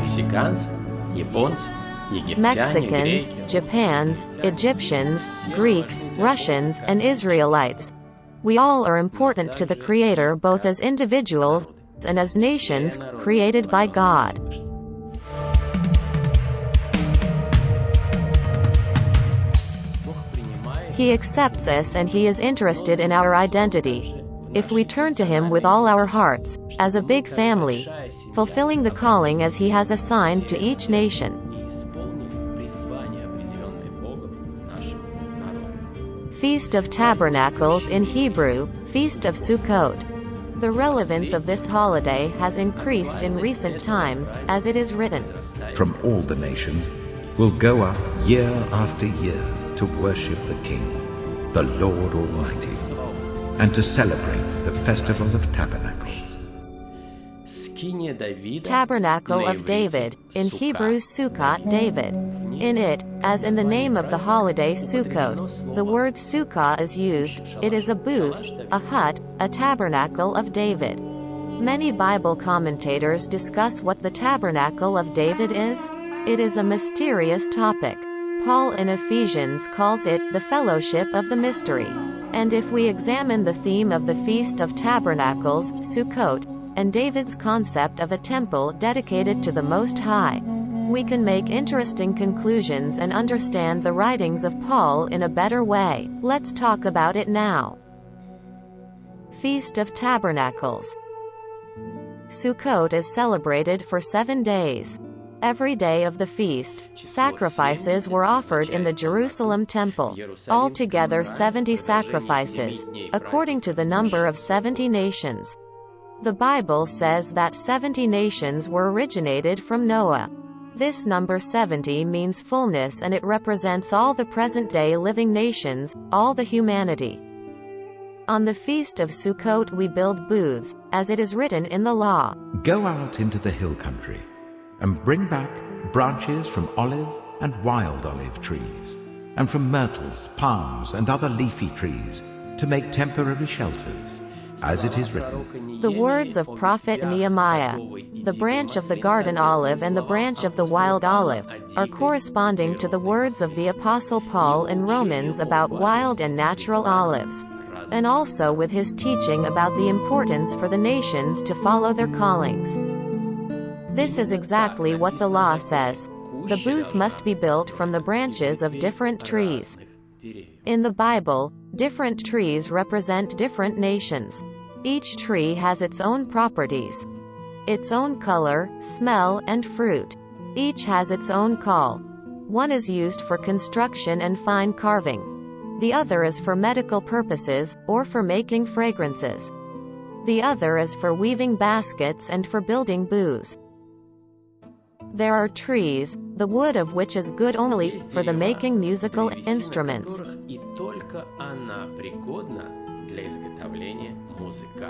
Мексиканцы, японцы, египтяне, Mexicans, греки. Japans, Egyptians, Greeks, Russians, and Israelites. We all are important to the Creator both as individuals and as nations created by God. He accepts us and He is interested in our identity. If we turn to Him with all our hearts, as a big family, fulfilling the calling as He has assigned to each nation. Feast of Tabernacles in Hebrew, Feast of Sukkot. The relevance of this holiday has increased in recent times, as it is written, From all the nations will go up year after year to worship the King, the Lord Almighty, and to celebrate the Festival of Tabernacles. Tabernacle of David, in Hebrew Sukkot David. In it, as in the name of the holiday Sukkot, the word Sukkah is used. It is a booth, a hut, a tabernacle of David. Many Bible commentators discuss what the Tabernacle of David is. It is a mysterious topic. Paul in Ephesians calls it the fellowship of the mystery. And if we examine the theme of the Feast of Tabernacles, Sukkot, and David's concept of a temple dedicated to the Most High, we can make interesting conclusions and understand the writings of Paul in a better way. Let's talk about it now. Feast of Tabernacles. Sukkot is celebrated for 7 days. Every day of the feast, sacrifices were offered in the Jerusalem temple. Altogether 70 sacrifices, according to the number of 70 nations. The Bible says that 70 nations were originated from Noah. This number 70 means fullness, and it represents all the present-day living nations, all the humanity. On the Feast of Sukkot we build booths, as it is written in the law. Go out into the hill country, and bring back branches from olive and wild olive trees, and from myrtles, palms, and other leafy trees, to make temporary shelters, as it is written. The words of prophet Nehemiah, the branch of the garden olive and the branch of the wild olive, are corresponding to the words of the Apostle Paul in Romans about wild and natural olives, and also with his teaching about the importance for the nations to follow their callings. This is exactly what the law says. The booth must be built from the branches of different trees. In the Bible, different trees represent different nations. Each tree has its own properties, its own color, smell, and fruit. Each has its own call. One is used for construction and fine carving. The other is for medical purposes, or for making fragrances. The other is for weaving baskets and for building booths. There are trees, the wood of which is good only for the making musical instruments.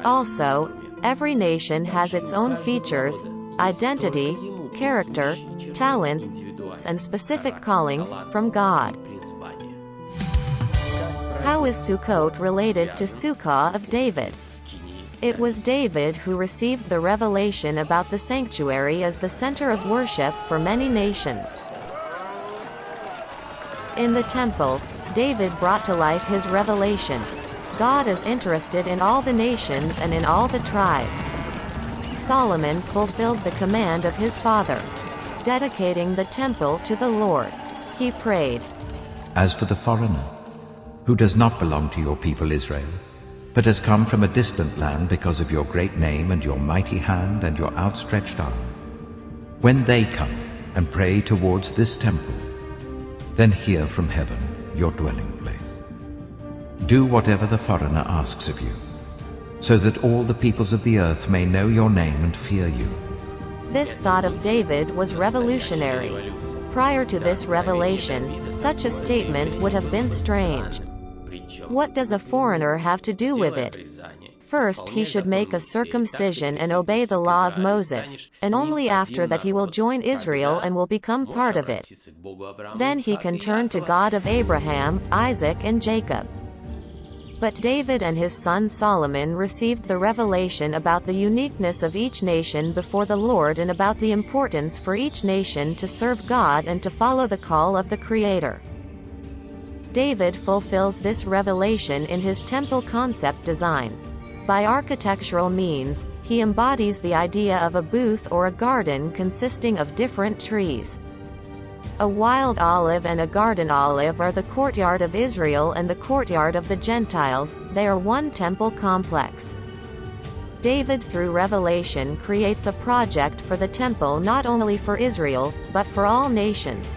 Also, every nation has its own features, identity, character, talents, and specific calling from God. How is Sukkot related to Sukkah of David? It was David who received the revelation about the sanctuary as the center of worship for many nations. In the temple, David brought to life his revelation. God is interested in all the nations and in all the tribes. Solomon fulfilled the command of his father, dedicating the temple to the Lord. He prayed, As for the foreigner, who does not belong to your people Israel, but has come from a distant land because of your great name and your mighty hand and your outstretched arm, when they come and pray towards this temple, then hear from heaven, your dwelling place. Do whatever the foreigner asks of you, so that all the peoples of the earth may know your name and fear you. This thought of David was revolutionary. Prior to this revelation, such a statement would have been strange. What does a foreigner have to do with it? First he should make a circumcision and obey the law of Moses, and only after that he will join Israel and will become part of it. Then he can turn to God of Abraham, Isaac and Jacob. But David and his son Solomon received the revelation about the uniqueness of each nation before the Lord and about the importance for each nation to serve God and to follow the call of the Creator. David fulfills this revelation in his temple concept design. By architectural means, he embodies the idea of a booth or a garden consisting of different trees. A wild olive and a garden olive are the courtyard of Israel and the courtyard of the Gentiles. They are one temple complex. David through revelation creates a project for the temple not only for Israel, but for all nations.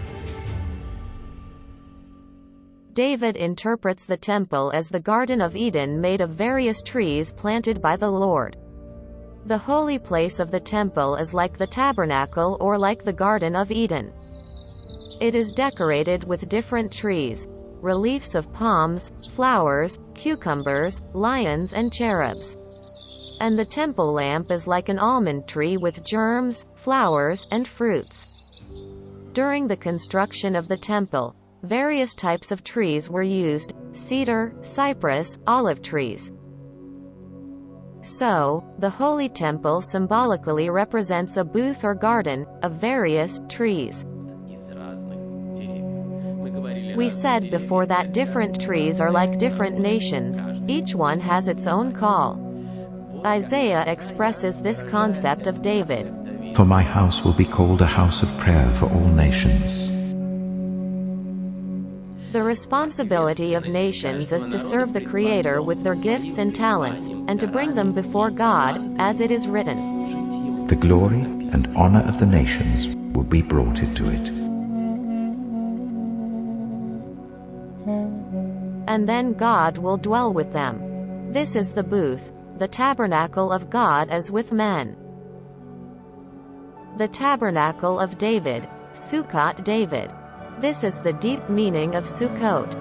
David interprets the temple as the Garden of Eden made of various trees planted by the Lord. The holy place of the temple is like the tabernacle or like the Garden of Eden. It is decorated with different trees, reliefs of palms, flowers, cucumbers, lions and cherubs. And the temple lamp is like an almond tree with germs, flowers, and fruits. During the construction of the temple, various types of trees were used: cedar, cypress, olive trees. So, the holy temple symbolically represents a booth or garden, of various trees. We said before that different trees are like different nations, each one has its own call. Isaiah expresses this concept of David. For my house will be called a house of prayer for all nations. The responsibility of nations is to serve the Creator with their gifts and talents, and to bring them before God, as it is written. The glory and honor of the nations will be brought into it. And then God will dwell with them. This is the booth, the tabernacle of God as with men. The Tabernacle of David, Sukkot David. This is the deep meaning of Sukkot.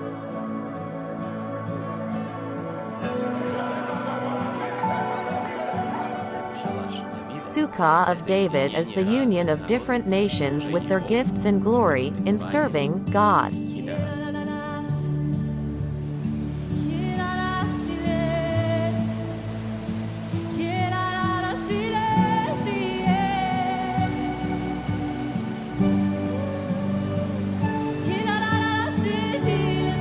Sukkah of David is the union of different nations with their gifts and glory, in serving God.